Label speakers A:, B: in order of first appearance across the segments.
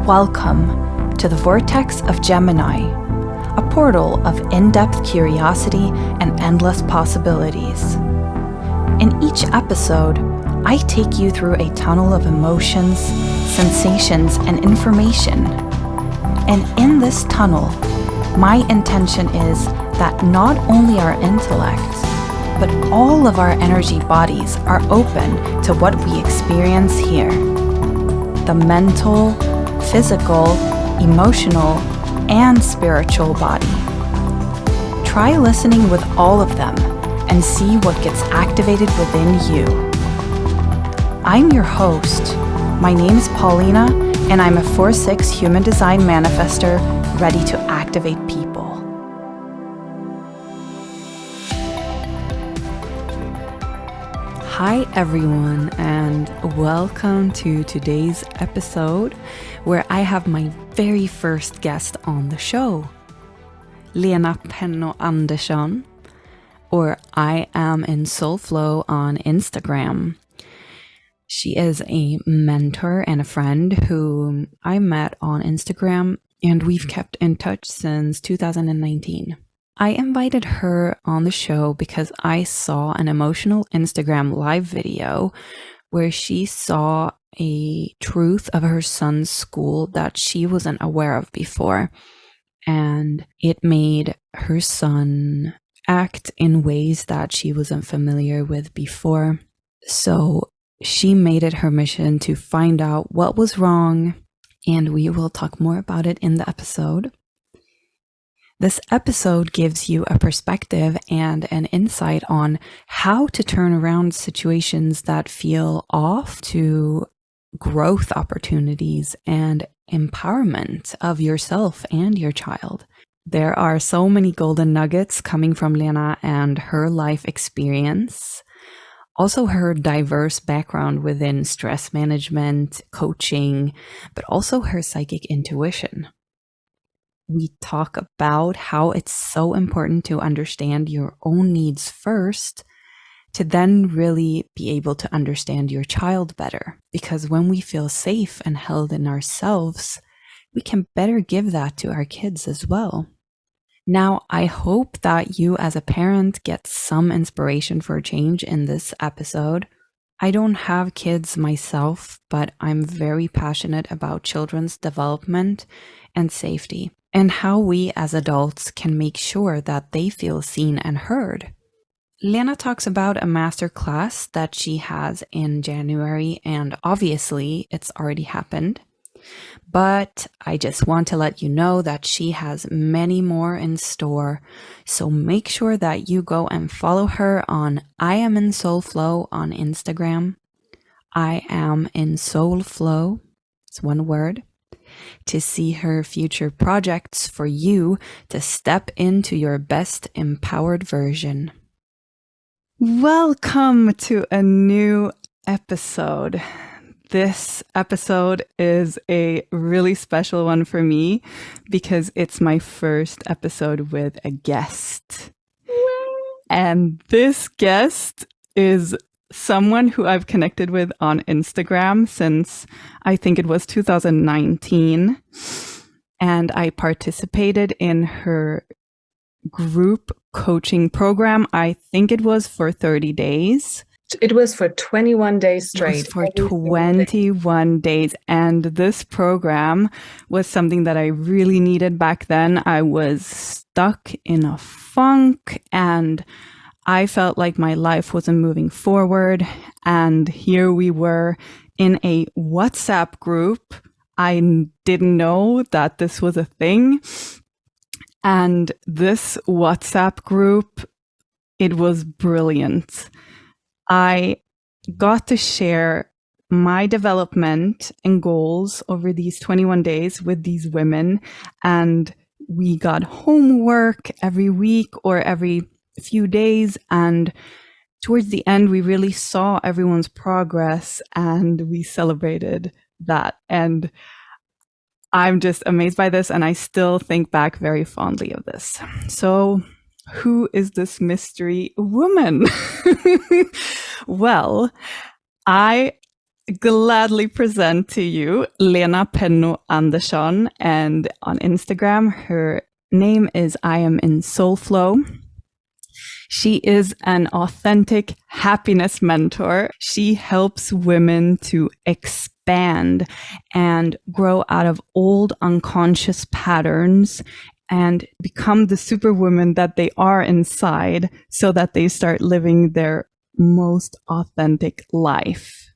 A: Welcome to the Vortex of Gemini, a portal of in-depth curiosity and endless possibilities. In each episode, I take you through a tunnel of emotions, sensations, and information. And in this tunnel, my intention is that not only our intellect, but all of our energy bodies are open to what we experience here. The mental, physical, emotional, and spiritual body. Try listening with all of them and see what gets activated within you. I'm your host. My name is Paulina, and I'm a 4/6 human design manifester ready to activate people. Hi everyone, and welcome to today's episode where I have my very first guest on the show, Lena Penno Andersson, or I am in Soul Flow on Instagram. She is a mentor and a friend whom I met on Instagram, and we've kept in touch since 2019. I invited her on the show because I saw an emotional Instagram live video where she saw a truth of her son's school that she wasn't aware of before. And it made her son act in ways that she wasn't familiar with before. So she made it her mission to find out what was wrong, and we will talk more about it in the episode. This episode gives you a perspective and an insight on how to turn around situations that feel off to growth opportunities and empowerment of yourself and your child. There are so many golden nuggets coming from Lena and her life experience. Also her diverse background within stress management, coaching, but also her psychic intuition. We talk about how it's so important to understand your own needs first to then really be able to understand your child better. Because when we feel safe and held in ourselves, we can better give that to our kids as well. Now, I hope that you as a parent get some inspiration for change in this episode. I don't have kids myself, but I'm very passionate about children's development and safety, and how we as adults can make sure that they feel seen and heard. Lena talks about a masterclass that she has in January, and obviously it's already happened. But I just want to let you know that she has many more in store. So make sure that you go and follow her on I am in Soul Flow on Instagram. I am in Soul Flow. It's one word. To see her future projects for you to step into your best empowered version. Welcome to a new episode. This episode is a really special one for me because it's my first episode with a guest. And this guest is someone who I've connected with on Instagram since I think it was 2019. And I participated in her group coaching program. I think it was for 30 days.
B: It was for 21 days straight.
A: It was for 21 days. And this program was something that I really needed back then. I was stuck in a funk and I felt like my life wasn't moving forward. And here we were in a WhatsApp group. I didn't know that this was a thing. And this WhatsApp group, it was brilliant. I got to share my development and goals over these 21 days with these women. And we got homework every week or every few days. And towards the end, we really saw everyone's progress and we celebrated that. And I'm just amazed by this. And I still think back very fondly of this. So who is this mystery woman? Well, I gladly present to you Lena Penno Andersson, and on Instagram, her name is I am in Soul Flow. She is an authentic happiness mentor. She helps women to expand and grow out of old unconscious patterns and become the superwoman that they are inside so that they start living their most authentic life.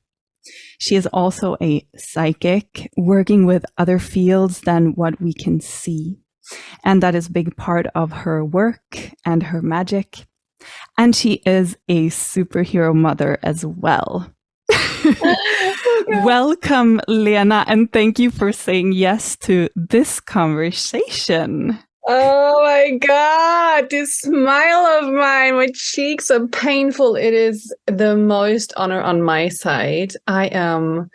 A: She is also a psychic, working with other fields than what we can see. And that is a big part of her work and her magic. And she is a superhero mother as well. Welcome, Lena, and thank you for saying yes to this conversation.
B: Oh my God, this smile of mine, my cheeks are painful. It is the most honor on my side. I am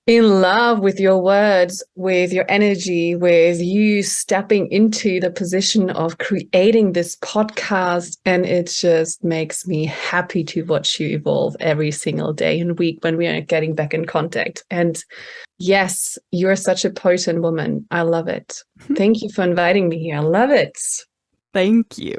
B: in love with your words, with your energy, with you stepping into the position of creating this podcast. And it just makes me happy to watch you evolve every single day and week when we are getting back in contact. And yes, you're such a potent woman. I love it. Thank you for inviting me here. I love it.
A: Thank you.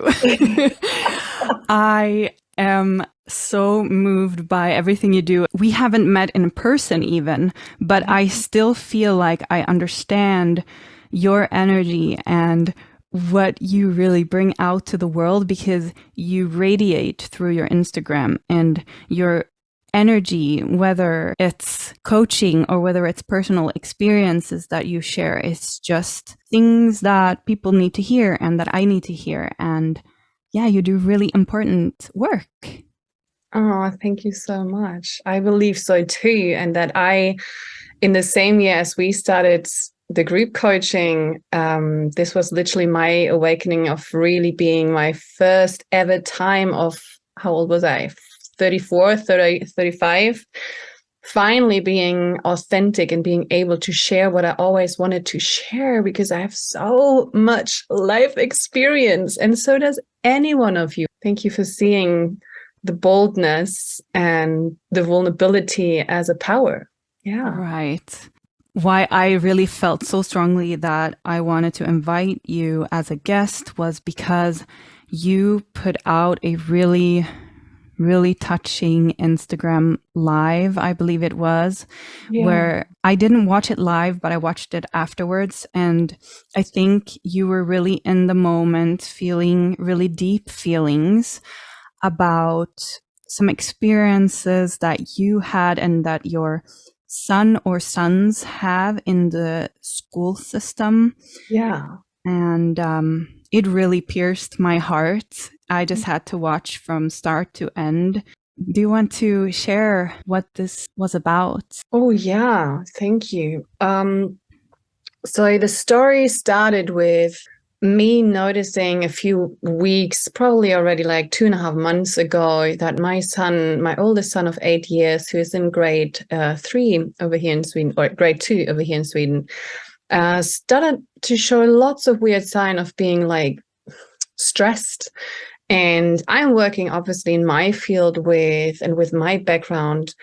A: I am so moved by everything you do. We haven't met in person even, but I still feel like I understand your energy and what you really bring out to the world because you radiate through your Instagram and your energy, whether it's coaching or whether it's personal experiences that you share. It's just things that people need to hear and that I need to hear. And yeah, you do really important work.
B: Oh, thank you so much. I believe so too. And that in the same year as we started the group coaching, this was literally my awakening of really being my first ever time of, how old was I? 34, 30, 35. Finally being authentic and being able to share what I always wanted to share because I have so much life experience. And so does any one of you. Thank you for seeing the boldness and the vulnerability as a power. Yeah.
A: Right. Why I really felt so strongly that I wanted to invite you as a guest was because you put out a really touching Instagram live, I believe it was, where I didn't watch it live, but I watched it afterwards. And I think you were really in the moment, feeling really deep feelings about some experiences that you had and that your son or sons have in the school system.
B: Yeah.
A: And it really pierced my heart. I just had to watch from start to end. Do you want to share what this was about?
B: Oh, yeah. Thank you. So the story started with me noticing a few weeks, probably already like 2.5 months ago, that my son, my oldest son of 8 years, who is in grade 3 over here in Sweden, or grade 2 over here in Sweden, started to show lots of weird sign of being like stressed. And I'm working obviously in my field with my background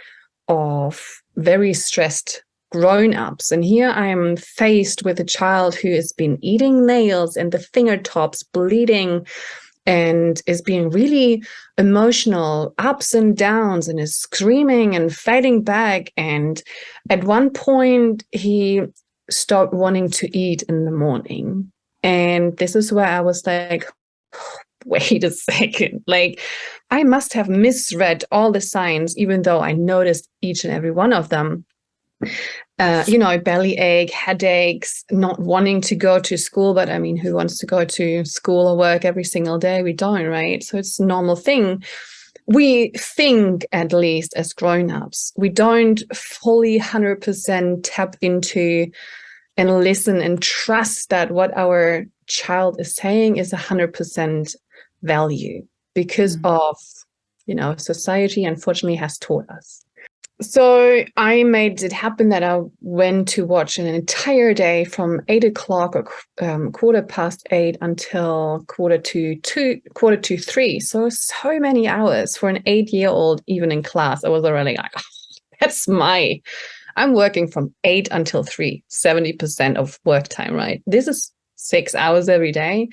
B: of very stressed grown-ups. And here I am faced with a child who has been eating nails and the fingertips bleeding and is being really emotional, ups and downs, and is screaming and fighting back. And at one point, he stopped wanting to eat in the morning. And this is where I was like, wait a second, like I must have misread all the signs, even though I noticed each and every one of them. Bellyache, headaches, not wanting to go to school. But I mean, who wants to go to school or work every single day? We don't, right? So it's a normal thing. We think, at least as grown-ups, we don't fully 100% tap into and listen and trust that what our child is saying is 100% value because of, society unfortunately has taught us. So I made it happen that I went to watch an entire day from 8 o'clock or 8:15 until 2:45, 3. So many hours for an 8-year-old, even in class. I was already like, I'm working from 8 until 3, 70% of work time, right? This is 6 hours every day,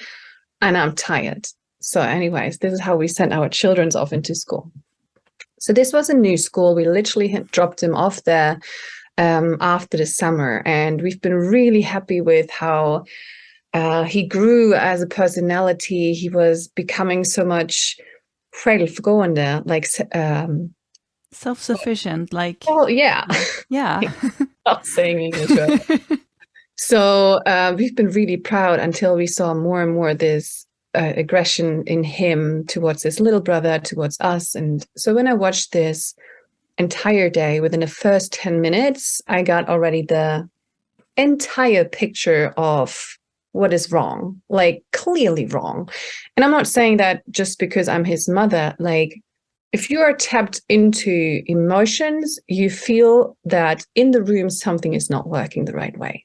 B: and I'm tired. So anyways, this is how we sent our children off into school. So this was a new school. We literally had dropped him off there after the summer, and we've been really happy with how he grew as a personality. He was becoming so much like
A: self-sufficient, like.
B: Oh yeah. Not saying English right. So we've been really proud until we saw more and more this aggression in him towards his little brother, towards us. And so when I watched this entire day, within the first 10 minutes, I got already the entire picture of what is wrong, like clearly wrong. And I'm not saying that just because I'm his mother. Like, if you are tapped into emotions, you feel that in the room something is not working the right way.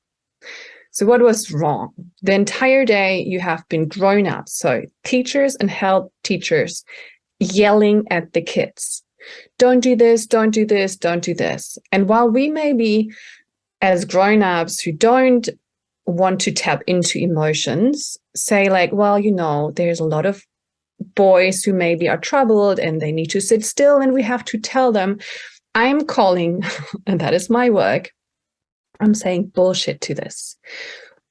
B: So what was wrong? The entire day you have been grown up, so teachers and help teachers yelling at the kids. Don't do this, don't do this, don't do this. And while we maybe as grown-ups who don't want to tap into emotions say like, well, there's a lot of boys who maybe are troubled and they need to sit still and we have to tell them, I'm calling, and that is my work, I'm saying bullshit to this.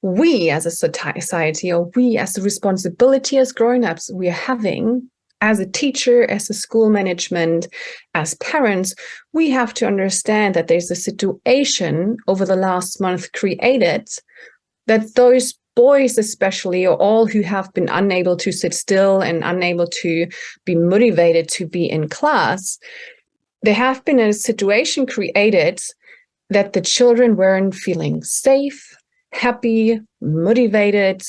B: We as a society, or we as a responsibility as grown-ups, we are having as a teacher, as a school management, as parents, we have to understand that there's a situation over the last month created that those boys especially, or all who have been unable to sit still and unable to be motivated to be in class, there have been a situation created that the children weren't feeling safe, happy, motivated.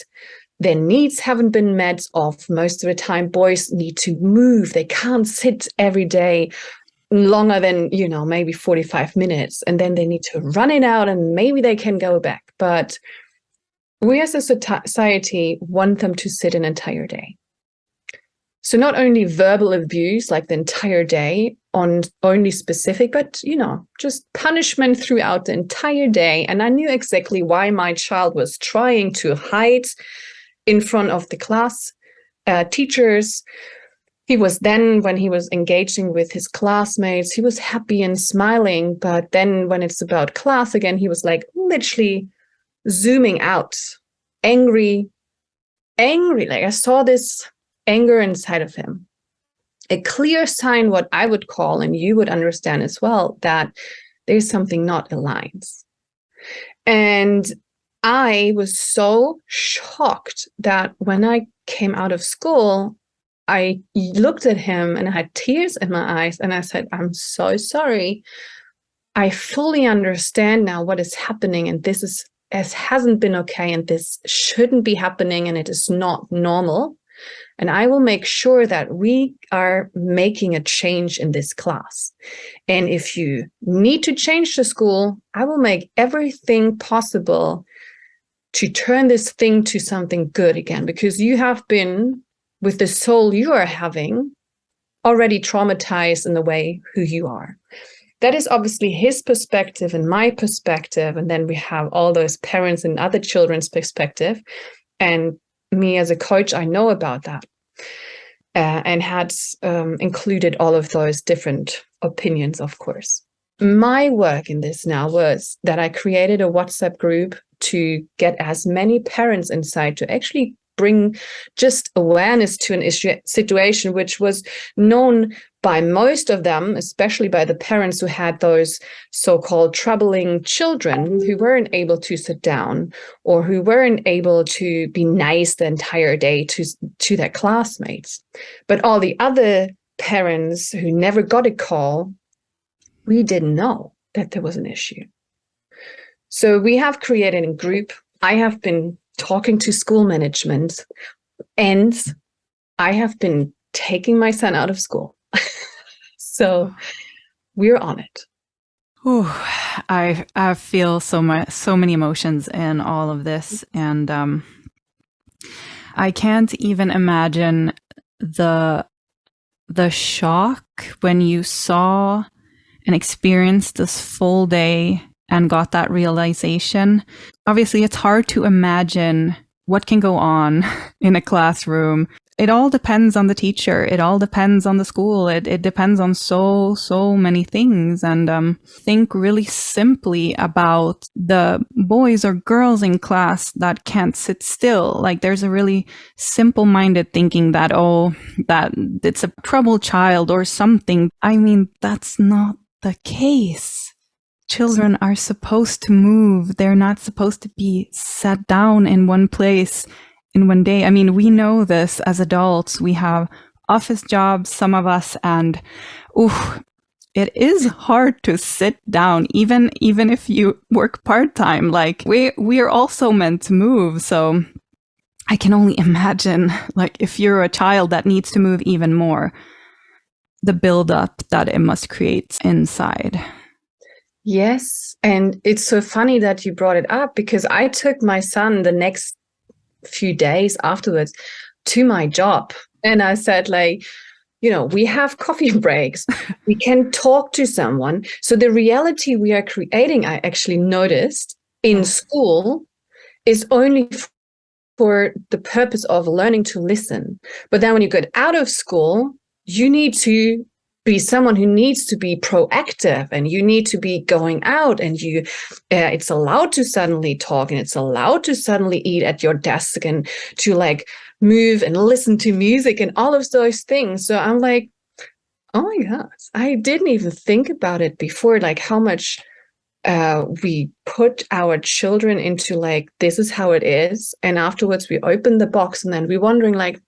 B: Their needs haven't been met. Most of the time, boys need to move. They can't sit every day longer than, maybe 45 minutes. And then they need to run it out and maybe they can go back. But we as a society want them to sit an entire day. So not only verbal abuse, like the entire day on only specific, but, just punishment throughout the entire day. And I knew exactly why my child was trying to hide in front of the class teachers. He was then, when he was engaging with his classmates, he was happy and smiling. But then when it's about class again, he was like literally zooming out, angry. Like I saw this anger inside of him. A clear sign, what I would call, and you would understand as well, that there's something not aligned. And I was so shocked that when I came out of school, I looked at him and I had tears in my eyes and I said, I'm so sorry. I fully understand now what is happening, and this hasn't been okay, and this shouldn't be happening, and it is not normal. And I will make sure that we are making a change in this class. And if you need to change the school, I will make everything possible to turn this thing to something good again, because you have been, with the soul you are having, already traumatized in the way who you are. That is obviously his perspective and my perspective. And then we have all those parents and other children's perspective. And me as a coach, I know about that and had included all of those different opinions, of course. My work in this now was that I created a WhatsApp group to get as many parents inside to actually bring just awareness to an situation which was known by most of them, especially by the parents who had those so-called troubling children who weren't able to sit down or who weren't able to be nice the entire day to their classmates. But all the other parents who never got a call, we didn't know that there was an issue. So we have created a group. I have been talking to school management, and I have been taking my son out of school. So we're on it.
A: Ooh, I feel so many emotions in all of this, and I can't even imagine the shock when you saw and experienced this full day and got that realization. Obviously, it's hard to imagine what can go on in a classroom. It all depends on the teacher. It all depends on the school. It depends on so many things. And think really simply about the boys or girls in class that can't sit still. Like there's a really simple-minded thinking that, oh, that it's a troubled child or something. I mean, that's not the case. Children are supposed to move. They're not supposed to be sat down in one place in one day. I mean, we know this as adults. We have office jobs, some of us, and it is hard to sit down, even if you work part-time. Like we are also meant to move. So I can only imagine, like, if you're a child that needs to move even more, the buildup that it must create inside.
B: Yes. And it's so funny that you brought it up, because I took my son the next few days afterwards to my job, and I said, like, we have coffee breaks, we can talk to someone. So the reality we are creating, I actually noticed in school, is only for the purpose of learning to listen. But then when you get out of school, you need to be someone who needs to be proactive, and you need to be going out, and it's allowed to suddenly talk, and it's allowed to suddenly eat at your desk, and to like move and listen to music and all of those things. So I'm like, oh my God, I didn't even think about it before, like how much we put our children into like, this is how it is. And afterwards we open the box, and then we're wondering like,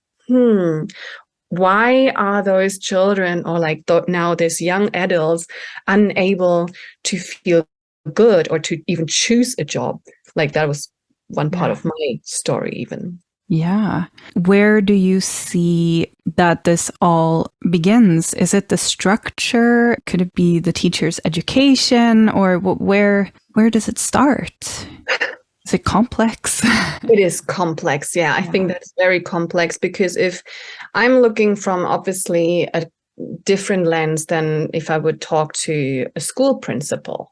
B: why are those children, or like now these young adults, unable to feel good or to even choose a job? Like that was one part of my story even.
A: Yeah. Where do you see that this all begins? Is it the structure? Could it be the teacher's education? Or where does it start? Is it complex?
B: It is complex. Yeah, I think that's very complex, because if I'm looking from obviously a different lens than if I would talk to a school principal.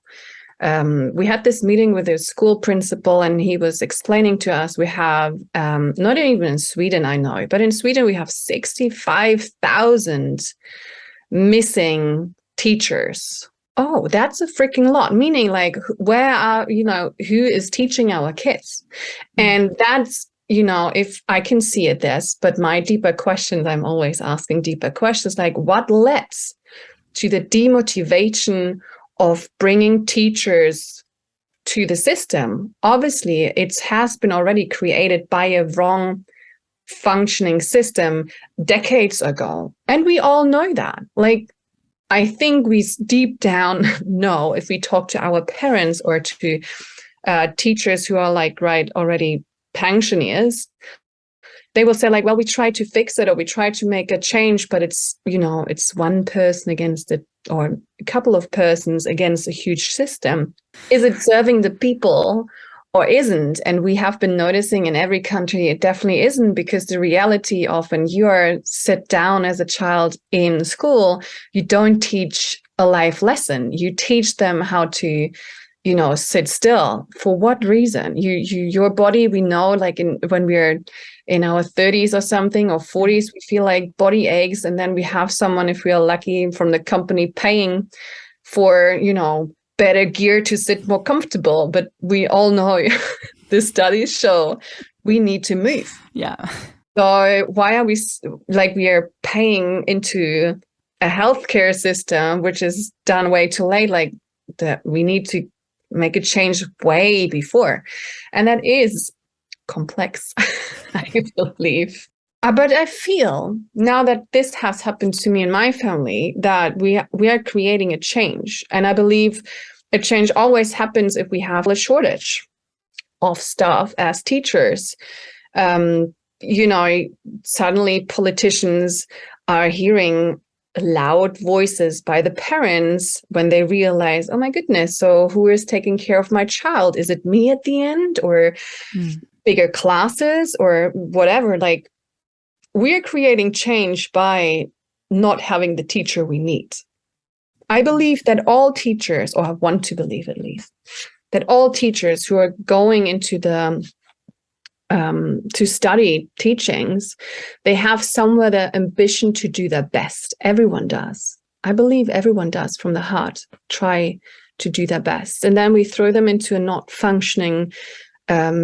B: We had this meeting with a school principal, and he was explaining to us, we have, not even in Sweden, I know, but in Sweden we have 65,000 missing teachers. Oh, that's a freaking lot. Meaning, like, where are, who is teaching our kids? And that's, if I can see it this, but my deeper questions, I'm always asking deeper questions, like what led to the demotivation of bringing teachers to the system? Obviously, it has been already created by a wrong functioning system decades ago. And we all know that. Like, I think we deep down know, if we talk to our parents or to teachers who are like, right, already pensioners, they will say like, well, we try to fix it, or we try to make a change, but it's, it's one person against it, or a couple of persons against a huge system. Is it serving the people or isn't? And we have been noticing in every country, it definitely isn't, because the reality of when you are sit down as a child in school, you don't teach a life lesson. You teach them how to, sit still. For what reason? Your body, we know, like when we're in our 30s or something, or 40s, we feel like body aches. And then we have someone, if we are lucky, from the company paying for, better gear to sit more comfortable. But we all know the studies show we need to move.
A: Yeah.
B: So why are we like, we are paying into a healthcare system which is done way too late? Like that we need to make a change way before. And that is complex, I believe. But I feel now that this has happened to me and my family, that we are creating a change. And I believe a change always happens if we have a shortage of staff as teachers. Suddenly politicians are hearing loud voices by the parents when they realize, oh my goodness, so who is taking care of my child? Is it me at the end, or bigger classes, or whatever? Like, we're creating change by not having the teacher we need. I believe that all teachers, or I want to believe at least, that all teachers who are going into the to study teachings, they have somewhere the ambition to do their best. Everyone does. I believe everyone does from the heart, try to do their best. And then we throw them into a not functioning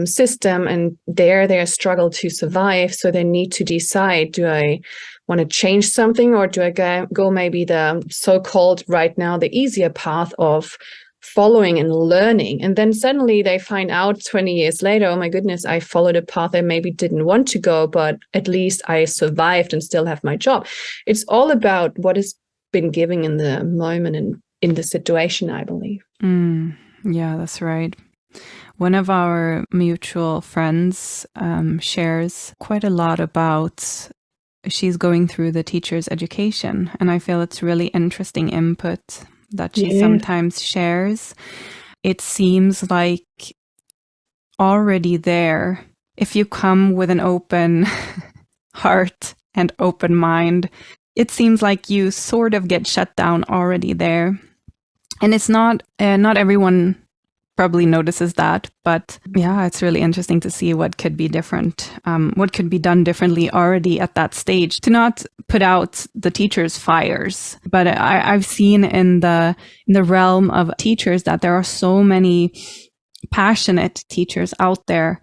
B: system, and they struggle to survive. So they need to decide, do I want to change something, or do I go maybe the so-called right now the easier path of following and learning? And then suddenly they find out 20 years later, oh my goodness, I followed a path I maybe didn't want to go, but at least I survived and still have my job. It's all about what has been given in the moment and in the situation, I believe.
A: Yeah, that's right. One of our mutual friends shares quite a lot about, she's going through the teacher's education, and I feel it's really interesting input that she sometimes shares. It seems like already there, if you come with an open heart and open mind, it seems like you sort of get shut down already there. And it's not everyone probably notices that, but yeah, it's really interesting to see what could be different, what could be done differently already at that stage to not put out the teachers' fires. But I've seen in the realm of teachers that there are so many passionate teachers out there,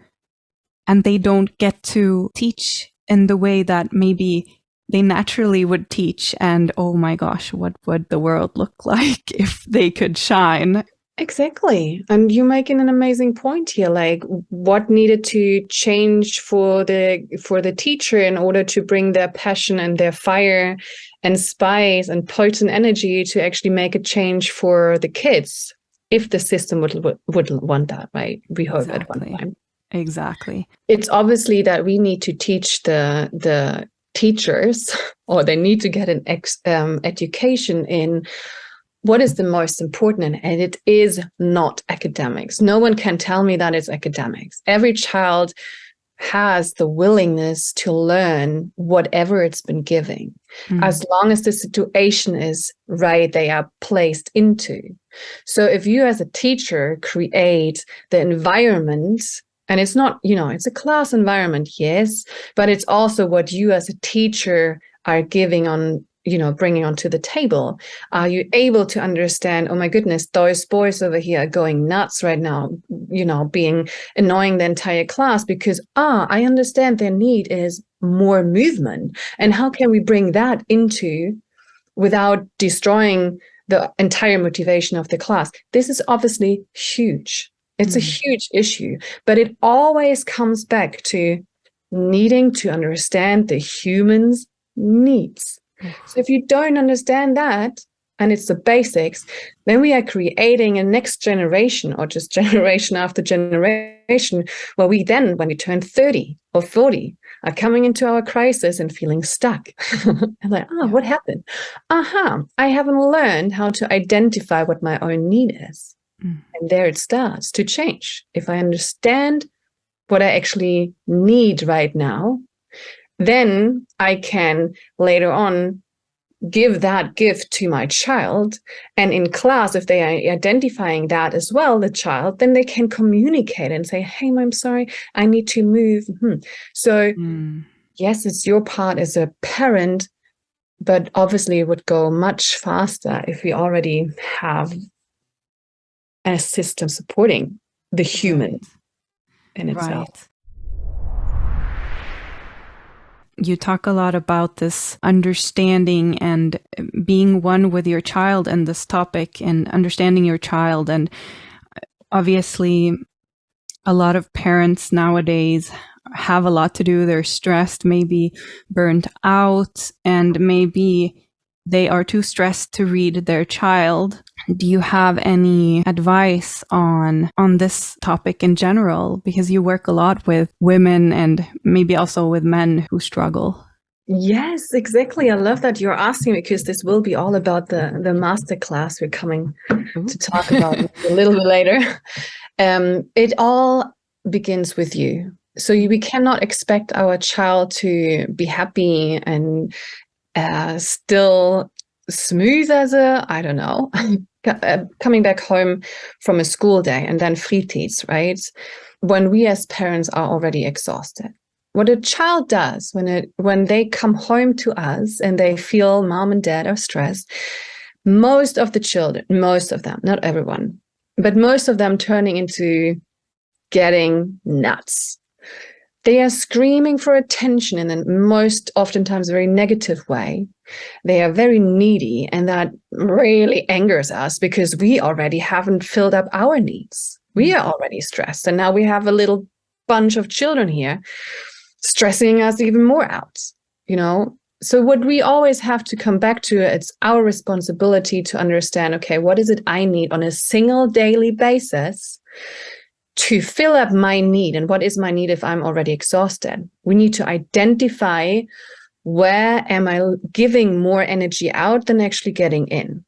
A: and they don't get to teach in the way that maybe they naturally would teach. And oh my gosh, what would the world look like if they could shine?
B: Exactly. And you're making an amazing point here. Like, what needed to change for the teacher in order to bring their passion and their fire and spice and potent energy to actually make a change for the kids, if the system would want that, right? We hope at one time.
A: Exactly.
B: It's obviously that we need to teach the teachers, or they need to get an education in what is the most important, and it is not academics. No one can tell me that it's academics. Every child has the willingness to learn whatever it's been given, as long as the situation is right, they are placed into. So if you as a teacher create the environment, and it's not, it's a class environment, yes, but it's also what you as a teacher are giving on, bringing onto the table. Are you able to understand, oh my goodness, those boys over here are going nuts right now, being annoying the entire class because, I understand their need is more movement. And how can we bring that into without destroying the entire motivation of the class? This is obviously huge. It's a huge issue, but it always comes back to needing to understand the human's needs. So if you don't understand that, and it's the basics, then we are creating a next generation, or just generation after generation, where we then, when we turn 30 or 40, are coming into our crisis and feeling stuck. And like, what happened? I haven't learned how to identify what my own need is. And there it starts to change. If I understand what I actually need right now, then I can later on give that gift to my child. And in class, if they are identifying that as well, the child, then they can communicate and say, hey, I'm sorry, I need to move. So yes, it's your part as a parent, but obviously it would go much faster if we already have a system supporting the human in itself.
A: You talk a lot about this understanding and being one with your child and this topic and understanding your child. And obviously, a lot of parents nowadays have a lot to do. They're stressed, maybe burnt out, and maybe they are too stressed to read their child. Do you have any advice on this topic in general? Because you work a lot with women and maybe also with men who struggle.
B: Yes, exactly. I love that you're asking, because this will be all about the masterclass we're coming to talk about a little bit later. It all begins with you. So we cannot expect our child to be happy and still smooth as I don't know, coming back home from a school day and then fritids, right? When we as parents are already exhausted. What a child does when they come home to us and they feel mom and dad are stressed, most of the children, most of them, not everyone, but most of them turning into getting nuts. They are screaming for attention in a most oftentimes very negative way. They are very needy, and that really angers us because we already haven't filled up our needs. We are already stressed, and now we have a little bunch of children here stressing us even more out, you know? So what we always have to come back to, it's our responsibility to understand, okay, what is it I need on a single daily basis to fill up my need? And what is my need if I'm already exhausted? We need to identify, where am I giving more energy out than actually getting in?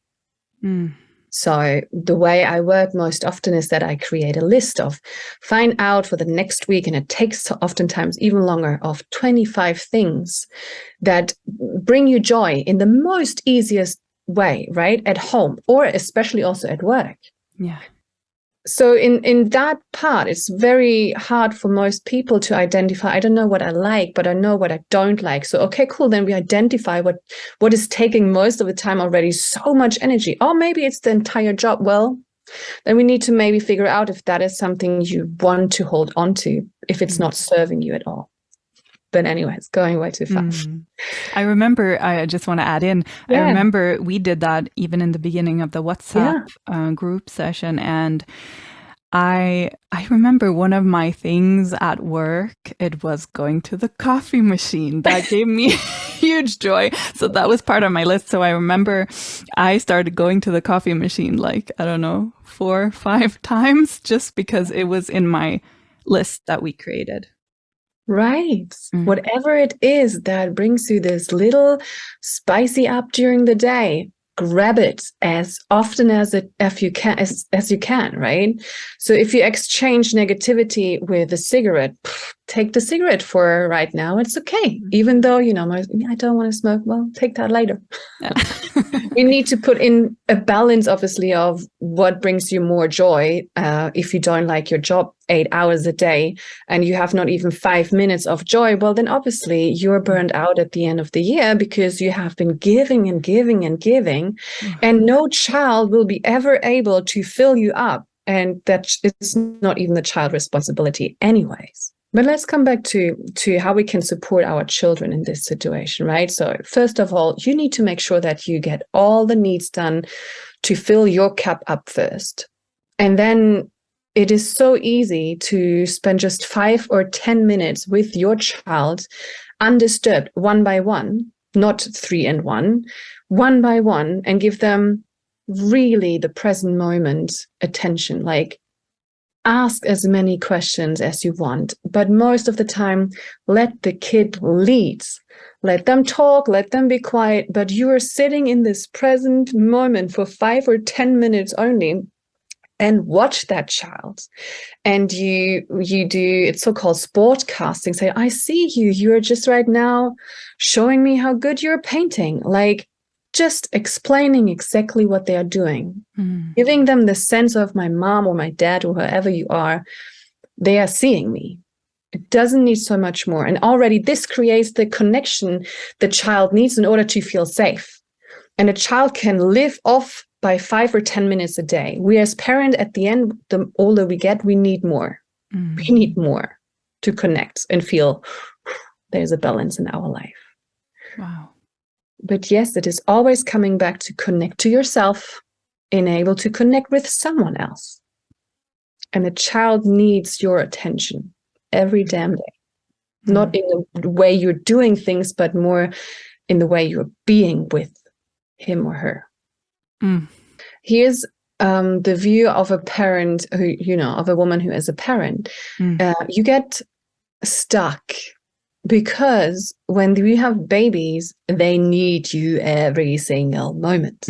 B: So the way I work most often is that I create a list of, find out for the next week, and it takes oftentimes even longer, of 25 things that bring you joy in the most easiest way, right? At home, or especially also at work.
A: Yeah.
B: So in that part, it's very hard for most people to identify, I don't know what I like, but I know what I don't like. So, okay, cool. Then we identify what is taking most of the time already so much energy. Or maybe it's the entire job. Well, then we need to maybe figure out if that is something you want to hold on to, if it's not serving you at all. But anyways, going way too fast.
A: I remember, I just want to add in, I remember we did that even in the beginning of the WhatsApp group session. And I remember one of my things at work, it was going to the coffee machine. That gave me huge joy. So that was part of my list. So I remember I started going to the coffee machine, like, I don't know, 4 or 5 times, just because it was in my list that we created.
B: Right. Whatever it is that brings you this little spicy up during the day, grab it as often as you can, right? So if you exchange negativity with a cigarette, take the cigarette for right now. It's okay. Even though, you know, I don't want to smoke. Well, take that later. We need to put in a balance, obviously, of what brings you more joy. If you don't like your job 8 hours a day and you have not even 5 minutes of joy, well, then obviously you're burned out at the end of the year because you have been giving and giving and giving, and no child will be ever able to fill you up. And that it's not even the child's responsibility anyways. But let's come back to how we can support our children in this situation, right? So first of all, you need to make sure that you get all the needs done to fill your cup up first. And then it is so easy to spend just 5 or 10 minutes with your child undisturbed, one by one, not 3 and 1, one by one, and give them really the present moment attention. Like, ask as many questions as you want, but most of the time, let the kid lead. Let them talk, let them be quiet, but you are sitting in this present moment for 5 or 10 minutes only, and watch that child. And you do, it's so-called sport casting. Say, I see you. You're just right now showing me how good you're painting. Like, just explaining exactly what they are doing, giving them the sense of my mom or my dad or whoever you are, they are seeing me. It doesn't need so much more. And already this creates the connection the child needs in order to feel safe. And a child can live off by 5 or 10 minutes a day. We as parents, at the end, the older we get, we need more. We need more to connect and feel there's a balance in our life.
A: Wow.
B: But yes, it is always coming back to connect to yourself and able to connect with someone else. And the child needs your attention every damn day. Not in the way you're doing things, but more in the way you're being with him or her. Here's the view of a parent who, of a woman who is a parent. You get stuck because when we have babies, they need you every single moment.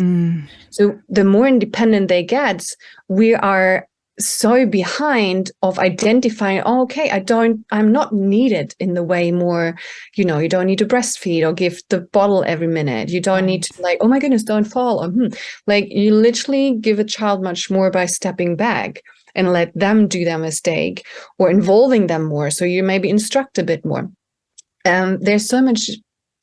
B: So the more independent they get, we are so behind of identifying, oh, okay, I'm not needed in the way more, you don't need to breastfeed or give the bottle every minute. You don't need to oh my goodness, don't fall. Or, you literally give a child much more by stepping back and let them do their mistake or involving them more. So you maybe instruct a bit more. There's so much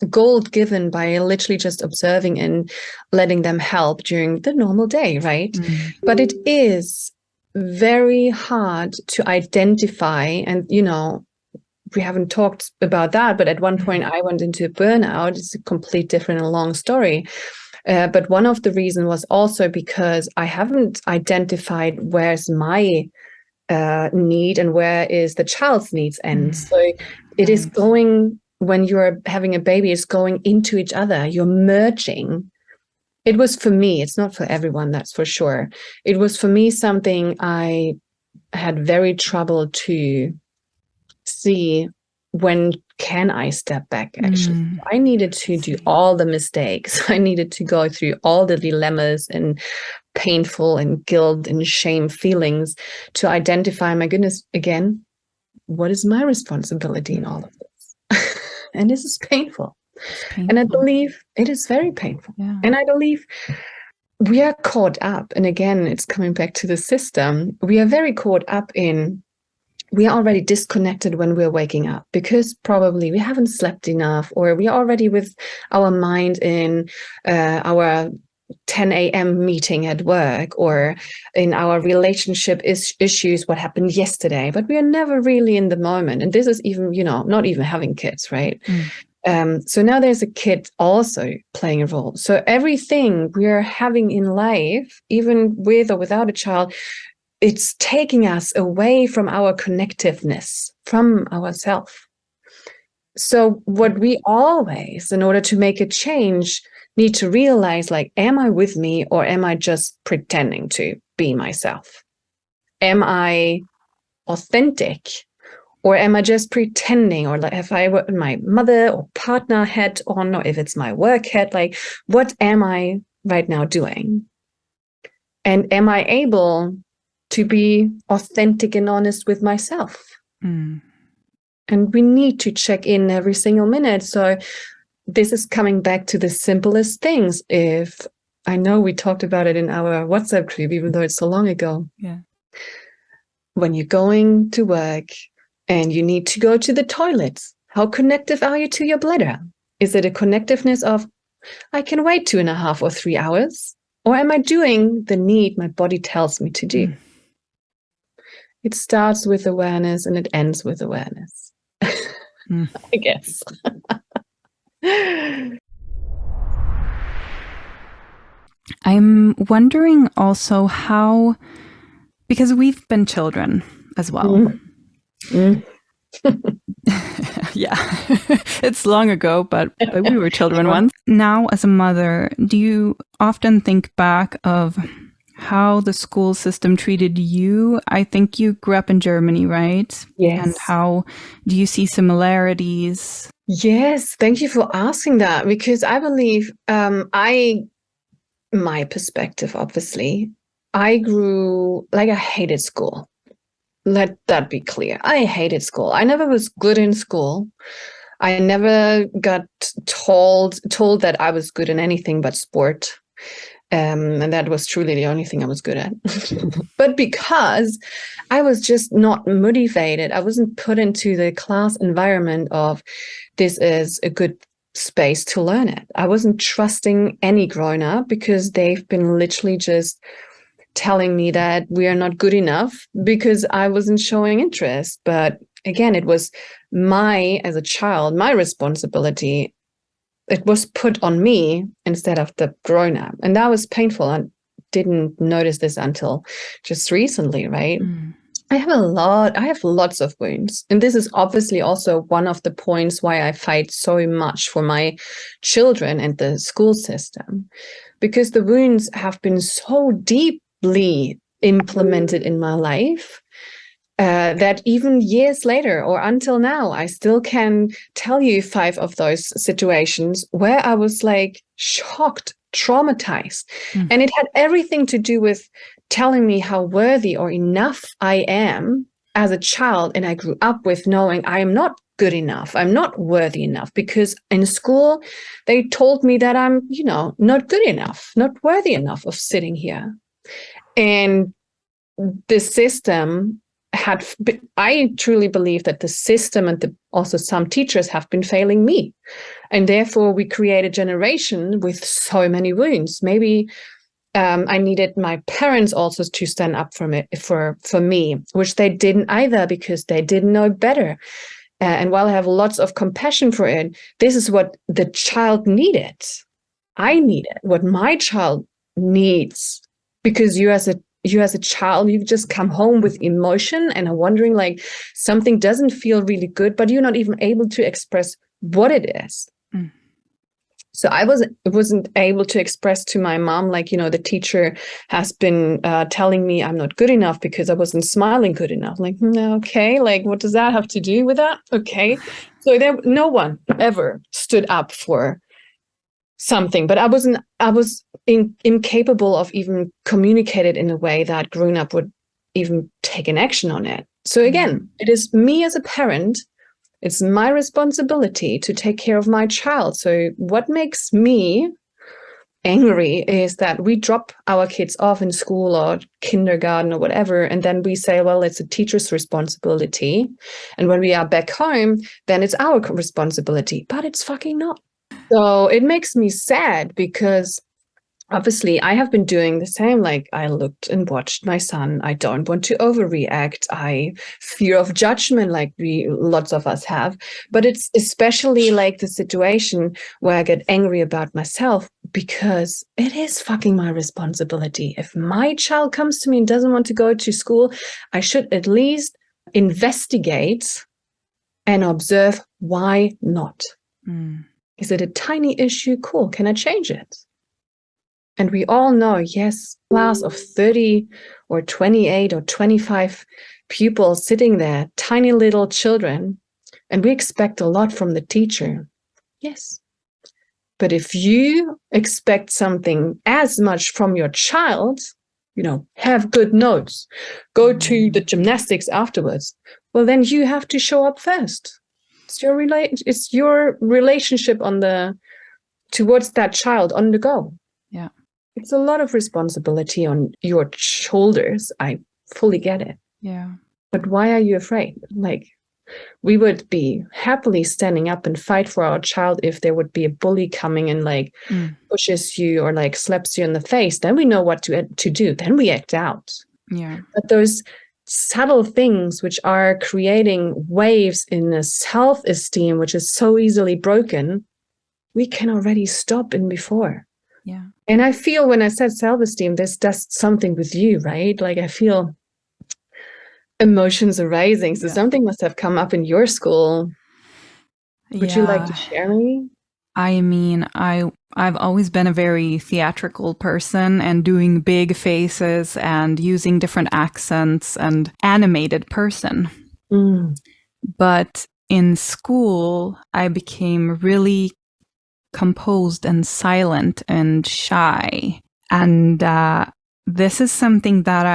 B: gold given by literally just observing and letting them help during the normal day, right? But it is very hard to identify, and we haven't talked about that, but at one point I went into burnout. It's a complete different and long story. But one of the reasons was also because I haven't identified where's my need and where is the child's needs end. So it is going, when you're having a baby, it's going into each other. You're merging. It was for me, it's not for everyone, that's for sure. It was for me something I had very trouble to see. When can I step back, actually? I needed to do all the mistakes. I needed to go through all the dilemmas and painful and guilt and shame feelings to identify, my goodness, again, what is my responsibility in all of this? And this is painful. And I believe it is very painful. Yeah. And I believe we are caught up. And again, it's coming back to the system. We are very caught up in, we are already disconnected when we're waking up because probably we haven't slept enough, or we are already with our mind in our 10 a.m. meeting at work, or in our relationship issues, what happened yesterday, but we are never really in the moment. And this is even, not even having kids, right? So now there's a kid also playing a role. So everything we are having in life, even with or without a child, it's taking us away from our connectiveness, from ourselves. So what we always, in order to make a change, need to realize, am I with me, or am I just pretending to be myself? Am I authentic, or am I just pretending? Or if I were my mother or partner hat on, or if it's my work hat, what am I right now doing? And am I able to be authentic and honest with myself? And we need to check in every single minute. So this is coming back to the simplest things. If I know we talked about it in our WhatsApp group, even though it's so long ago. Yeah. When you're going to work and you need to go to the toilet, how connective are you to your bladder? Is it a connectiveness of, I can wait 2.5 or 3 hours? Or am I doing the need my body tells me to do? It starts with awareness and it ends with awareness, I guess.
A: I'm wondering also how, because we've been children as well. Yeah, it's long ago, but we were children once. Now, as a mother, do you often think back of how the school system treated you? I think you grew up in Germany, right?
B: Yes.
A: And how do you see similarities?
B: Yes, thank you for asking that, because I believe my perspective, obviously, I grew, I hated school. Let that be clear. I hated school. I never was good in school. I never got told that I was good in anything but sport. And that was truly the only thing I was good at. But because I was just not motivated, I wasn't put into the class environment of this is a good space to learn it. I wasn't trusting any grown up because they've been literally just telling me that we are not good enough because I wasn't showing interest. But again, it was as a child, my responsibility. It was put on me instead of the grown up. And that was painful. I didn't notice this until just recently, right? I have lots of wounds. And this is obviously also one of the points why I fight so much for my children and the school system, because the wounds have been so deeply implemented in my life that even years later or until now, I still can tell you 5 of those situations where I was shocked, traumatized. And it had everything to do with telling me how worthy or enough I am as a child. And I grew up with knowing I am not good enough. I'm not worthy enough, because in school, they told me that I'm, not good enough, not worthy enough of sitting here. And the system I truly believe that the system and also some teachers have been failing me. And therefore we create a generation with so many wounds. Maybe I needed my parents also to stand up for me, which they didn't either, because they didn't know better. And while I have lots of compassion for it, this is what the child needed. I needed what my child needs, because you as a child, you've just come home with emotion and are wondering, like, something doesn't feel really good, but you're not even able to express what it is. Mm. So I wasn't able to express to my mom, like, the teacher has been telling me I'm not good enough because I wasn't smiling good enough. Like, okay, like, what does that have to do with that? Okay. So no one ever stood up for something, but I was incapable of even communicating it in a way that grown up would even take an action on it. So again, it is me as a parent. It's my responsibility to take care of my child. So what makes me angry is that we drop our kids off in school or kindergarten or whatever, and then we say, well, it's a teacher's responsibility. And when we are back home, then it's our responsibility. But it's fucking not. So it makes me sad, because obviously I have been doing the same. Like, I looked and watched my son. I don't want to overreact. I fear of judgment, like lots of us have. But it's especially like the situation where I get angry about myself, because it is fucking my responsibility. If my child comes to me and doesn't want to go to school, I should at least investigate and observe why not. Is it a tiny issue? Cool. Can I change it? And we all know, yes, class of 30 or 28 or 25 pupils sitting there, tiny little children, and we expect a lot from the teacher. Yes. But if you expect something as much from your child, have good notes, go to the gymnastics afterwards, well, then you have to show up first. It's your relationship towards that child on the go.
A: Yeah.
B: It's a lot of responsibility on your shoulders. I fully get it.
A: Yeah.
B: But why are you afraid? Like, we would be happily standing up and fight for our child if there would be a bully coming and pushes you or like slaps you in the face. Then we know what to do. Then we act out.
A: Yeah.
B: But those subtle things which are creating waves in a self-esteem, which is so easily broken, we can already stop in before.
A: Yeah.
B: And I feel when I said self-esteem, this does something with you, right? Like, I feel emotions arising. So something must have come up in your school. Would you like to share me?
A: I mean, I've always been a very theatrical person and doing big faces and using different accents and animated person. But in school, I became really composed and silent and shy. And this is something that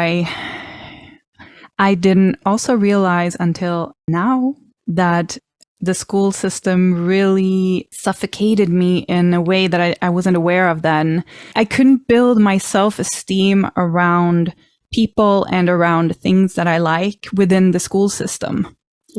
A: I didn't also realize until now, that the school system really suffocated me in a way that I wasn't aware of then. I couldn't build my self-esteem around people and around things that I like within the school system.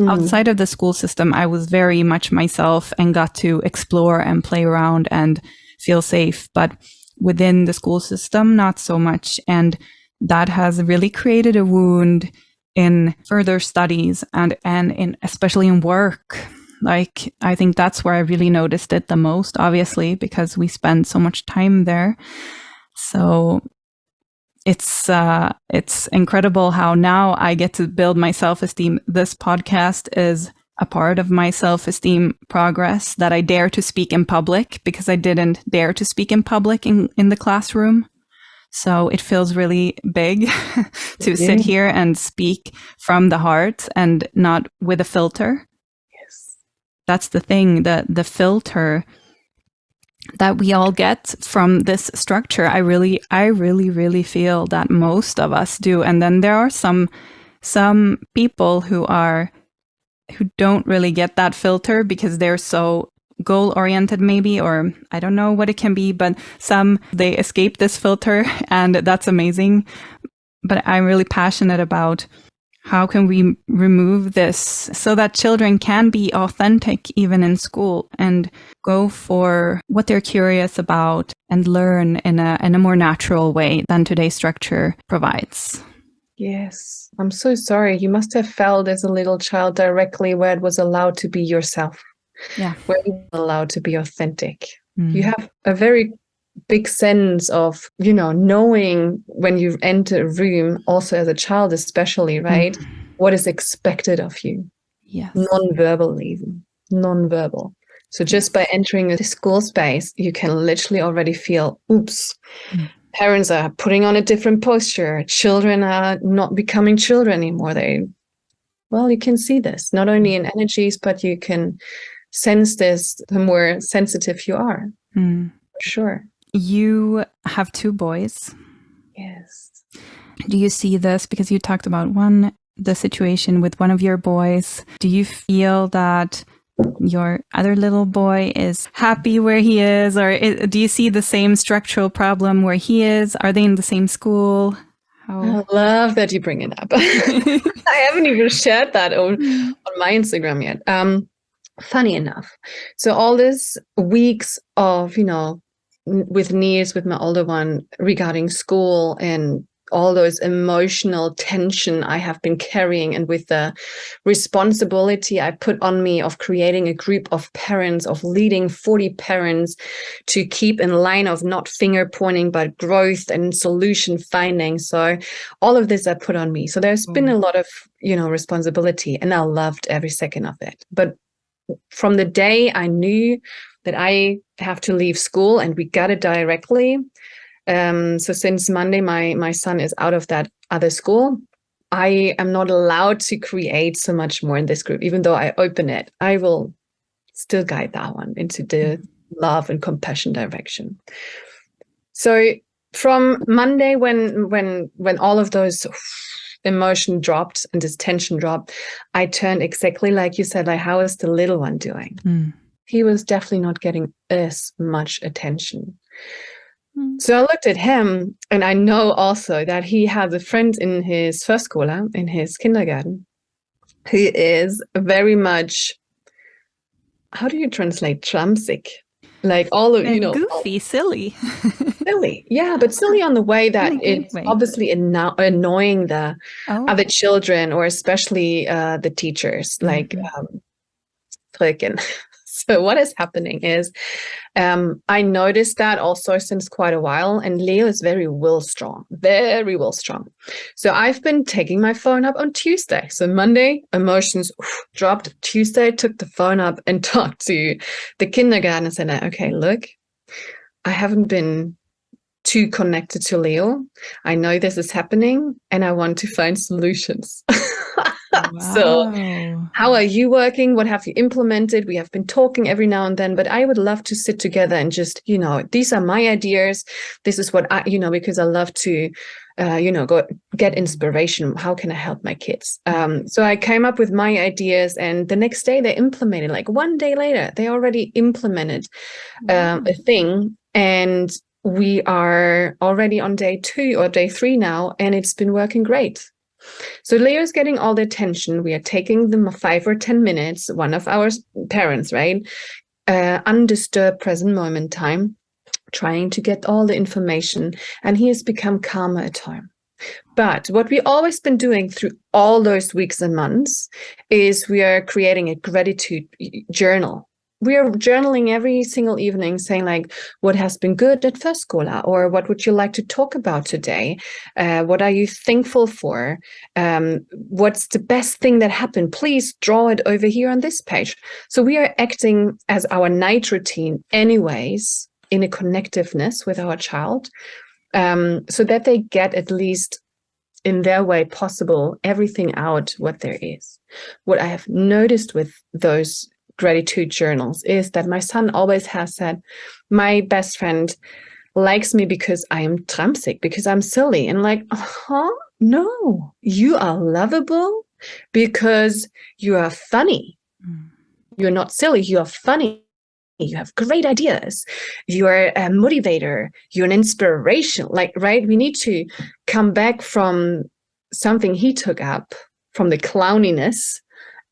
A: Outside of the school system, I was very much myself and got to explore and play around and feel safe. But within the school system, not so much. And that has really created a wound in further studies and in especially in work. Like, I think that's where I really noticed it the most, obviously, because we spend so much time there. So it's incredible how now I get to build my self-esteem. This podcast is a part of my self-esteem progress, that I dare to speak in public, because I didn't dare to speak in public in the classroom. So it feels really big to sit here and speak from the heart and not with a filter. Yes. That's the thing, the filter that we all get from this structure. I really feel that most of us do. And then there are some people who don't really get that filter because they're so goal oriented maybe, or I don't know what it can be, but they escape this filter and that's amazing. But I'm really passionate about how can we remove this so that children can be authentic even in school and go for what they're curious about and learn in a more natural way than today's structure provides.
B: Yes. I'm so sorry. You must have felt as a little child directly where it was allowed to be yourself.
A: Yeah.
B: Where you were allowed to be authentic. You have a very big sense of, knowing when you enter a room, also as a child especially, right? What is expected of you.
A: Yes.
B: Non-verbal even. Non-verbal. So just by entering a school space, you can literally already feel, oops, parents are putting on a different posture. Children are not becoming children anymore. You can see this, not only in energies, but you can sense this the more sensitive you are. For sure.
A: You have 2 boys.
B: Yes.
A: Do you see this? Because you talked about the situation with one of your boys. Do you feel that your other little boy is happy where he is? Or do you see the same structural problem where he is? Are they in the same school?
B: I love that you bring it up. I haven't even shared that on my Instagram yet. Funny enough. So all these weeks of, with Niels, with my older one, regarding school and all those emotional tension I have been carrying, and with the responsibility I put on me of creating a group of parents, of leading 40 parents to keep in line of not finger pointing, but growth and solution finding. So all of this I put on me. So there's been a lot of, responsibility, and I loved every second of it. But from the day I knew that I have to leave school, and we got it directly. So since Monday, my son is out of that other school. I am not allowed to create so much more in this group. Even though I open it, I will still guide that one into the love and compassion direction. So from Monday, when all of those emotion dropped and this tension dropped, I turned exactly like you said, like, how is the little one doing? He was definitely not getting as much attention. So I looked at him, and I know also that he has a friend in his förskola, in his kindergarten, who is very much, how do you translate tramsig? Like all of,
A: goofy, silly.
B: Silly. Yeah, but silly on the way that it's obviously annoying the other children, or especially the teachers, like fröken. So what is happening is, I noticed that also since quite a while, and Leo is very will strong. So I've been taking my phone up on Tuesday. So Monday, emotions dropped. Tuesday, took the phone up and talked to the kindergarten and said, okay, look, I haven't been too connected to Leo. I know this is happening, and I want to find solutions. So how are you working? What have you implemented? We have been talking every now and then, but I would love to sit together and just, these are my ideas. This is what I, because I love to, go get inspiration. How can I help my kids? So I came up with my ideas, and the next day they implemented, like one day later, they already implemented a thing, and we are already on day 2 or day 3 now, and it's been working great. So Leo's getting all the attention. We are taking them 5 or 10 minutes, one of our parents, right? Undisturbed present moment time, trying to get all the information, and he has become calmer at time. But what we've always been doing through all those weeks and months is we are creating a gratitude journal. We are journaling every single evening, saying like, what has been good at förskola, or what would you like to talk about today? What are you thankful for? What's the best thing that happened? Please draw it over here on this page. So we are acting as our night routine anyways, in a connectiveness with our child, so that they get, at least in their way possible, everything out what there is. What I have noticed with those gratitude journals is that my son always has said, my best friend likes me because I am tramsig, because I'm silly. And like, no, you are lovable because you are funny. You're not silly, you are funny. You have great ideas. You're a motivator. You're an inspiration. Like, right? We need to come back from something he took up, from the clowniness,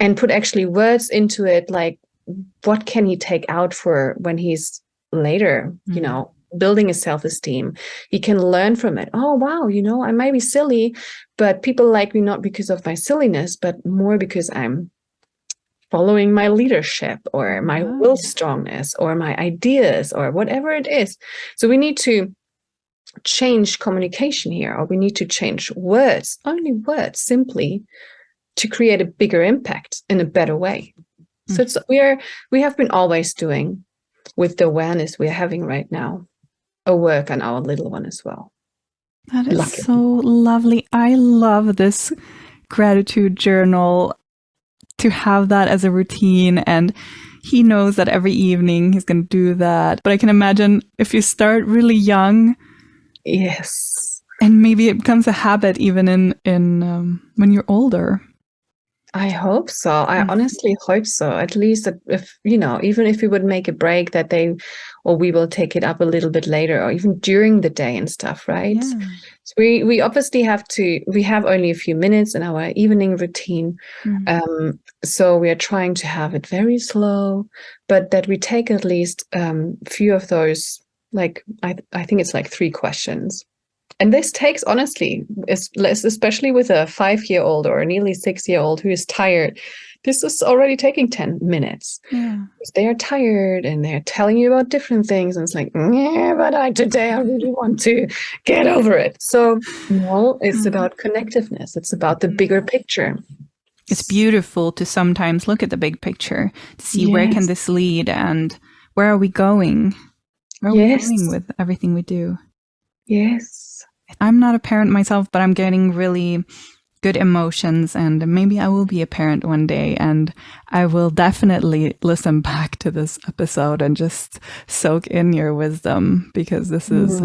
B: and put actually words into it. Like, what can he take out for when he's later, building a self-esteem? He can learn from it. Oh, wow, I might be silly, but people like me not because of my silliness, but more because I'm following my leadership or my will strongness or my ideas or whatever it is. So we need to change communication here, or we need to change words, only words, simply to create a bigger impact in a better way. So we have been always doing, with the awareness we're having right now, a work on our little one as well.
A: That is so lovely. I love this gratitude journal, to have that as a routine, and he knows that every evening he's going to do that. But I can imagine if you start really young,
B: yes,
A: and maybe it becomes a habit even in when you're older.
B: I hope so. I honestly hope so. At least if, even if we would make a break that we will take it up a little bit later, or even during the day and stuff, right? Yeah. So we obviously we have only a few minutes in our evening routine. So we are trying to have it very slow, but that we take at least few of those, like, I think it's like 3 questions. And this takes, honestly, especially with a 5-year-old or a nearly 6-year-old who is tired, this is already taking 10 minutes. Yeah. Because they are tired and they're telling you about different things. And it's like, yeah, but today I really want to get over it. So, it's about connectiveness. It's about the bigger picture.
A: It's beautiful to sometimes look at the big picture, to see where can this lead and where are we going? Where are we going with everything we do?
B: Yes.
A: I'm not a parent myself, but I'm getting really good emotions, and maybe I will be a parent one day, and I will definitely listen back to this episode and just soak in your wisdom, because this is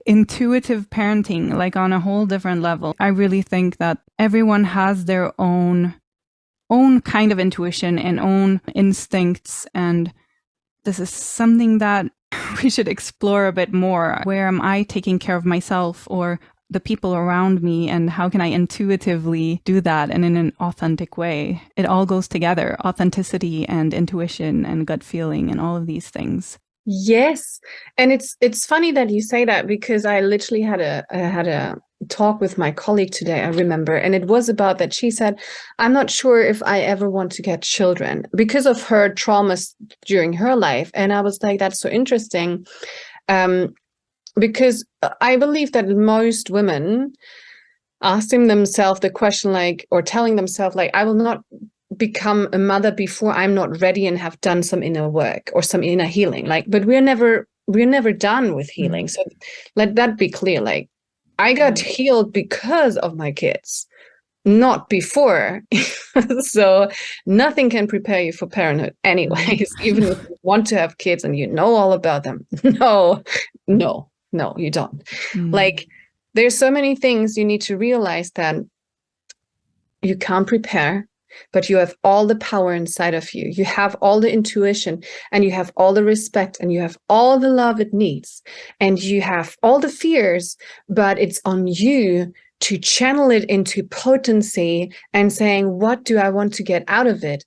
A: intuitive parenting, like on a whole different level. I really think that everyone has their own kind of intuition and own instincts, and this is something that we should explore a bit more. Where am I taking care of myself or the people around me, and how can I intuitively do that and in an authentic way? It all goes together, authenticity and intuition and gut feeling and all of these things.
B: Yes. And it's funny that you say that, because I literally had a talk with my colleague today, I remember, and it was about that. She said, I'm not sure if I ever want to get children because of her traumas during her life. And I was like, that's so interesting, because I believe that most women asking themselves the question, like, or telling themselves, like, I will not become a mother before I'm not ready and have done some inner work or some inner healing. Like, but we're never done with healing. So let that be clear. Like, I got healed because of my kids, not before. So nothing can prepare you for parenthood anyways, even if you want to have kids and you know all about them. No, you don't. Like, there's so many things you need to realize that you can't prepare, but you have all the power inside of you. You have all the intuition, and you have all the respect, and you have all the love it needs, and you have all the fears, but it's on you to channel it into potency and saying, what do I want to get out of it?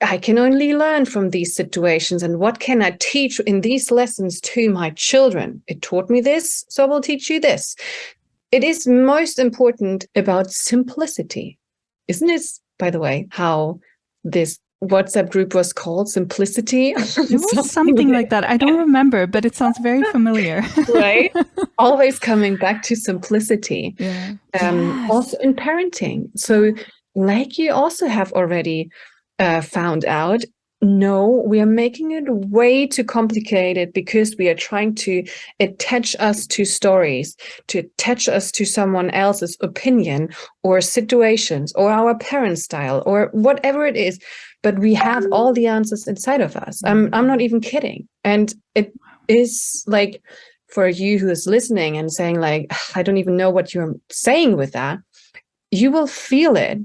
B: I can only learn from these situations, and what can I teach in these lessons to my children? It taught me this, so I will teach you this. It is most important about simplicity. Isn't it, by the way, how this WhatsApp group was called? Simplicity?
A: It was something like that. I don't remember, but it sounds very familiar.
B: Right? Always coming back to simplicity.
A: Yeah.
B: Also in parenting. So like you also have already found out, no, we are making it way too complicated because we are trying to attach us to stories, to attach us to someone else's opinion or situations or our parent style or whatever it is. But we have all the answers inside of us. I'm not even kidding. And it is like, for you who is listening and saying like, I don't even know what you're saying with that, you will feel it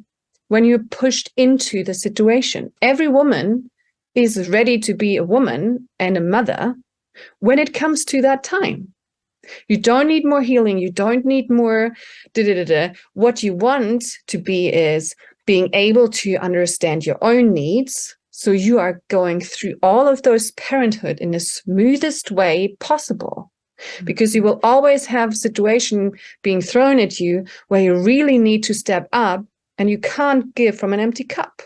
B: when you're pushed into the situation. Every woman is ready to be a woman and a mother when it comes to that time. You don't need more healing. You don't need more What you want to be is being able to understand your own needs. So you are going through all of those parenthood in the smoothest way possible. Because you will always have a situation being thrown at you where you really need to step up and you can't give from an empty cup.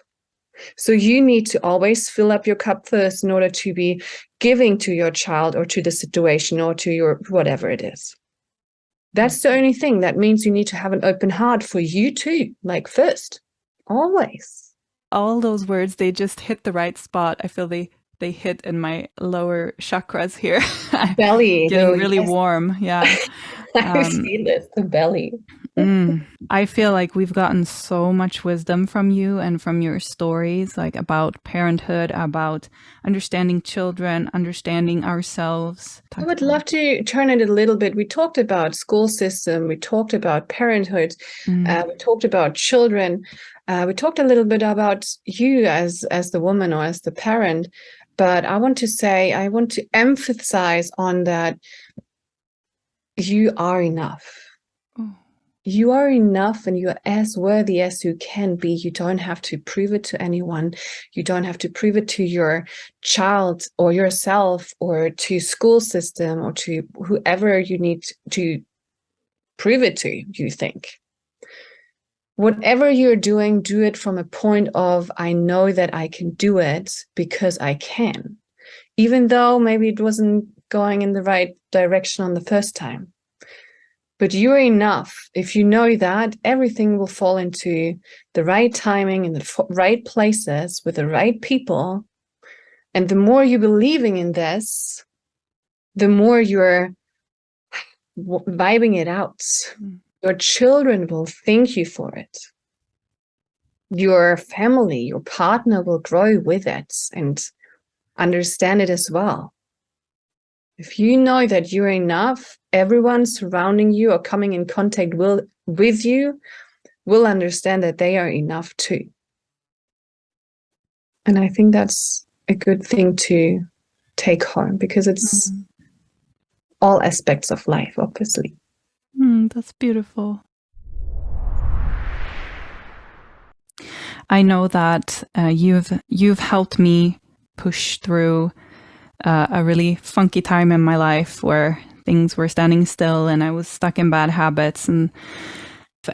B: So you need to always fill up your cup first in order to be giving to your child or to the situation or to your whatever it is. That's the only thing. That means you need to have an open heart for you too, like first, always.
A: All those words, they just hit the right spot. I feel they hit in my lower chakras here.
B: Belly.
A: Getting really warm. Yeah.
B: I feel this, the belly.
A: I feel like we've gotten so much wisdom from you and from your stories, like about parenthood, about understanding children, understanding ourselves.
B: I would love to turn it a little bit. We talked about school system. We talked about parenthood. We talked about children. We talked a little bit about you as the woman or as the parent. But I want to emphasize on that you are enough. You are enough and you are as worthy as you can be. You don't have to prove it to anyone. You don't have to prove it to your child or yourself or to school system or to whoever you need to prove it to, you think. Whatever you're doing, do it from a point of, I know that I can do it because I can. Even though maybe it wasn't going in the right direction on the first time. But you're enough. If you know that, everything will fall into the right timing in the right places with the right people. And the more you're believing in this, the more you're vibing it out. Your children will thank you for it. Your family, your partner will grow with it and understand it as well. If you know that you're enough, everyone surrounding you or coming in contact with you will understand that they are enough too. And I think that's a good thing to take home because it's all aspects of life, obviously.
A: That's beautiful. I know that you've helped me push through a really funky time in my life where things were standing still and I was stuck in bad habits. And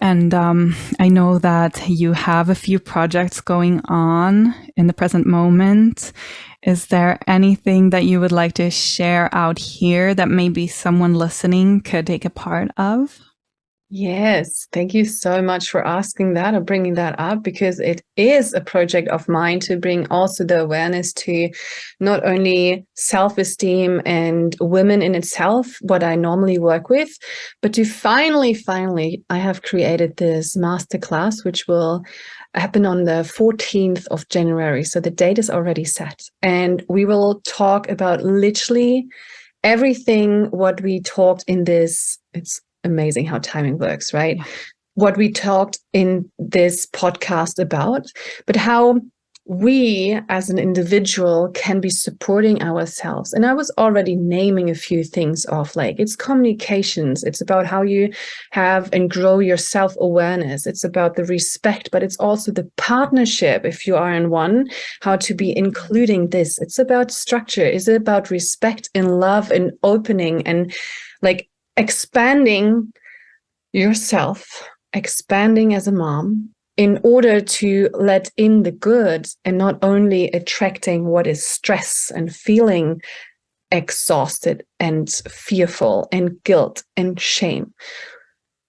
A: I know that you have a few projects going on in the present moment. Is there anything that you would like to share out here that maybe someone listening could take a part of?
B: Yes, thank you so much for asking that or bringing that up, because it is a project of mine to bring also the awareness to not only self-esteem and women in itself, what I normally work with, but to finally, I have created this masterclass, which will happen on the 14th of January. So the date is already set. And we will talk about literally everything what we talked in this. It's amazing how timing works, right? Yeah. What we talked in this podcast about, but how we as an individual can be supporting ourselves. And I was already naming a few things of like, it's communications. It's about how you have and grow your self-awareness. It's about the respect, but it's also the partnership. If you are in one, how to be including this. It's about structure. Is it about respect and love and opening and like expanding yourself, expanding as a mom in order to let in the good and not only attracting what is stress and feeling exhausted and fearful and guilt and shame.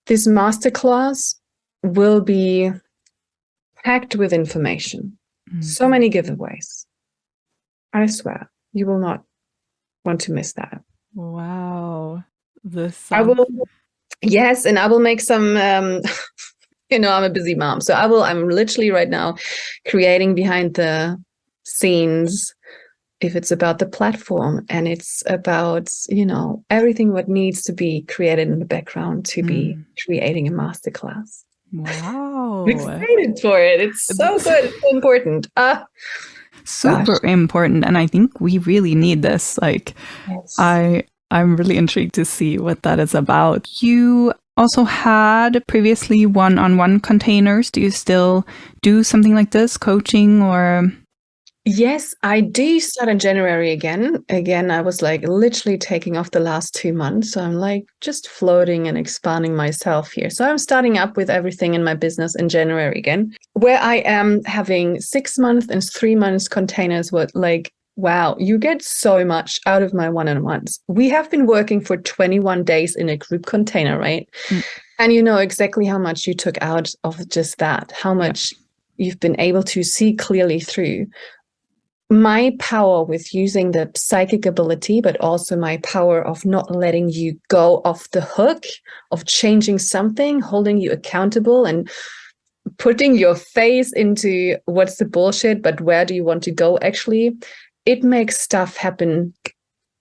B: This masterclass will be packed with information, so many giveaways. I swear, you will not want to miss that.
A: Wow. This
B: I will, yes, and I will make some, I'm a busy mom. So I'm literally right now creating behind the scenes, if it's about the platform and it's about, everything what needs to be created in the background to be creating a masterclass.
A: Wow.
B: I'm excited for it. It's so good. It's so important.
A: Super important. And I think we really need this. Like, yes. I'm really intrigued to see what that is about. You also had previously one-on-one containers. Do you still do something like this, coaching or?
B: Yes, I do start in January again. Again, I was like literally taking off the last 2 months. So I'm like just floating and expanding myself here. So I'm starting up with everything in my business in January again, where I am having 6 months and 3 months containers with like, wow, you get so much out of my one-on-ones. We have been working for 21 days in a group container, right? And you know exactly how much you took out of just that, how much you've been able to see clearly through. My power with using the psychic ability, but also my power of not letting you go off the hook, of changing something, holding you accountable and putting your face into what's the bullshit, but where do you want to go actually? It makes stuff happen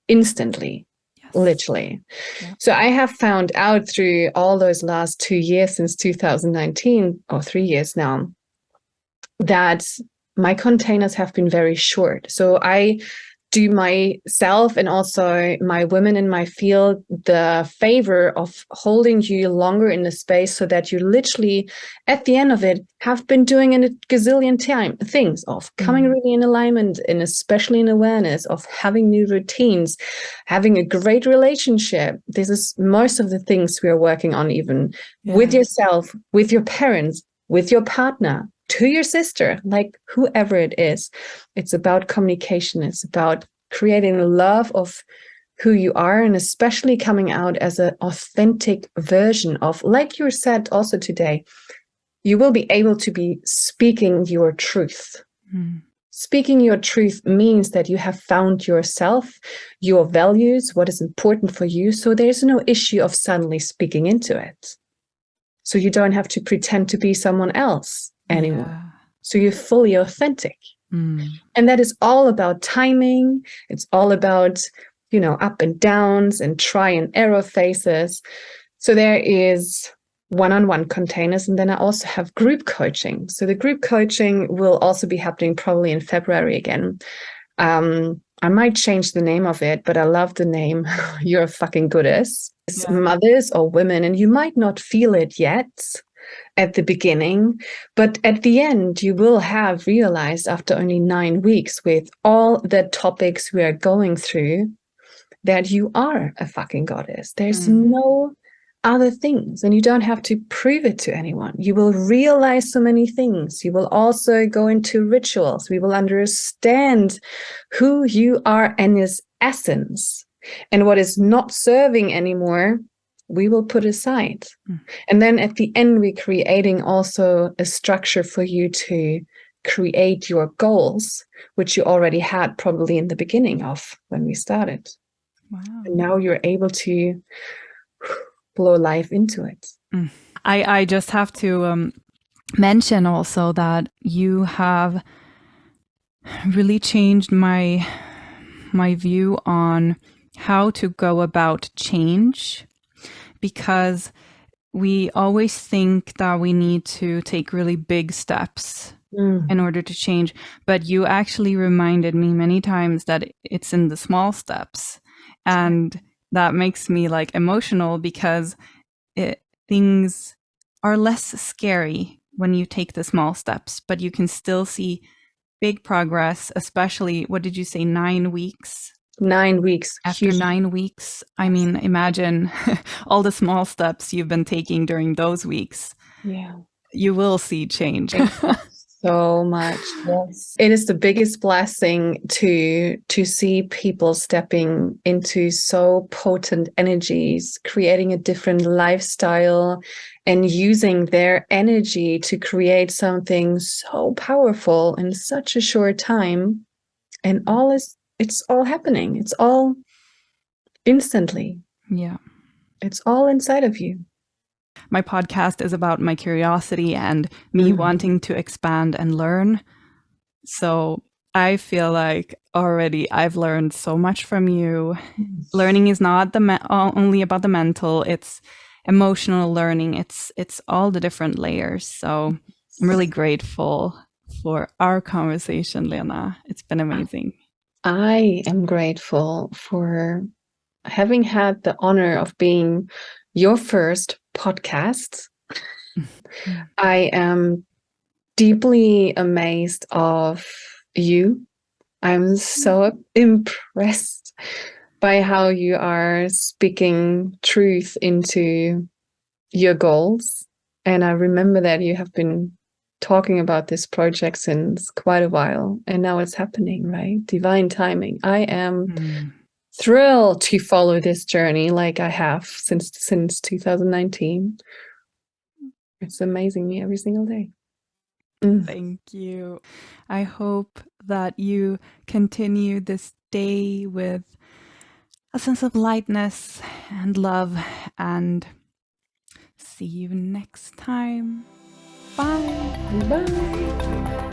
B: instantly, literally. Yeah. So I have found out through all those last 2 years since 2019 or 3 years now that my containers have been very short. So I do myself and also my women in my field the favor of holding you longer in the space so that you literally, at the end of it, have been doing a gazillion things of coming really in alignment and especially in awareness of having new routines, having a great relationship. This is most of the things we are working on, even with yourself, with your parents, with your partner, to your sister, like whoever it is. It's about communication. It's about creating love of who you are, and especially coming out as an authentic version of, like you said also today, you will be able to be speaking your truth. Speaking your truth means that you have found yourself, your values, what is important for you. So there's no issue of suddenly speaking into it. So you don't have to pretend to be someone else anymore. Yeah. So you're fully authentic. And that is all about timing. It's all about, up and downs and try and error phases. So there is one-on-one containers. And then I also have group coaching. So the group coaching will also be happening probably in February again. I might change the name of it, but I love the name. You're a fucking goddess. Yeah. Mothers or women, and you might not feel it yet at the beginning, but at the end, you will have realized after only 9 weeks with all the topics we are going through that you are a fucking goddess. There's no other things, and you don't have to prove it to anyone. You will realize so many things. You will also go into rituals. We will understand who you are and its essence. And what is not serving anymore, we will put aside. And then at the end, we're creating also a structure for you to create your goals, which you already had probably in the beginning of when we started. Wow. And now you're able to blow life into it.
A: I just have to mention also that you have really changed my view on how to go about change, because we always think that we need to take really big steps in order to change. But you actually reminded me many times that it's in the small steps. And that makes me like emotional, because things are less scary when you take the small steps, but you can still see big progress, especially, what did you say, 9 weeks?
B: 9 weeks.
A: After 9 weeks, I mean, imagine all the small steps you've been taking during those weeks.
B: Yeah.
A: You will see change.
B: So much. Yes. It is the biggest blessing to see people stepping into so potent energies, creating a different lifestyle and using their energy to create something so powerful in such a short time. And it's all happening. It's all instantly.
A: Yeah.
B: It's all inside of you.
A: My podcast is about my curiosity and me wanting to expand and learn. So I feel like already I've learned so much from you. Learning is not only about the mental, it's emotional learning. It's all the different layers. So I'm really grateful for our conversation, Lena. It's been amazing.
B: I am grateful for having had the honor of being your first podcast. I am deeply amazed of you. I'm so impressed by how you are speaking truth into your goals. And I remember that you have been talking about this project since quite a while, and now it's happening, right? Divine timing. I am thrilled to follow this journey like I have since 2019. It's amazing me every single day.
A: Thank you. I hope that you continue this day with a sense of lightness and love, and see you next time. Bye.
B: Bye.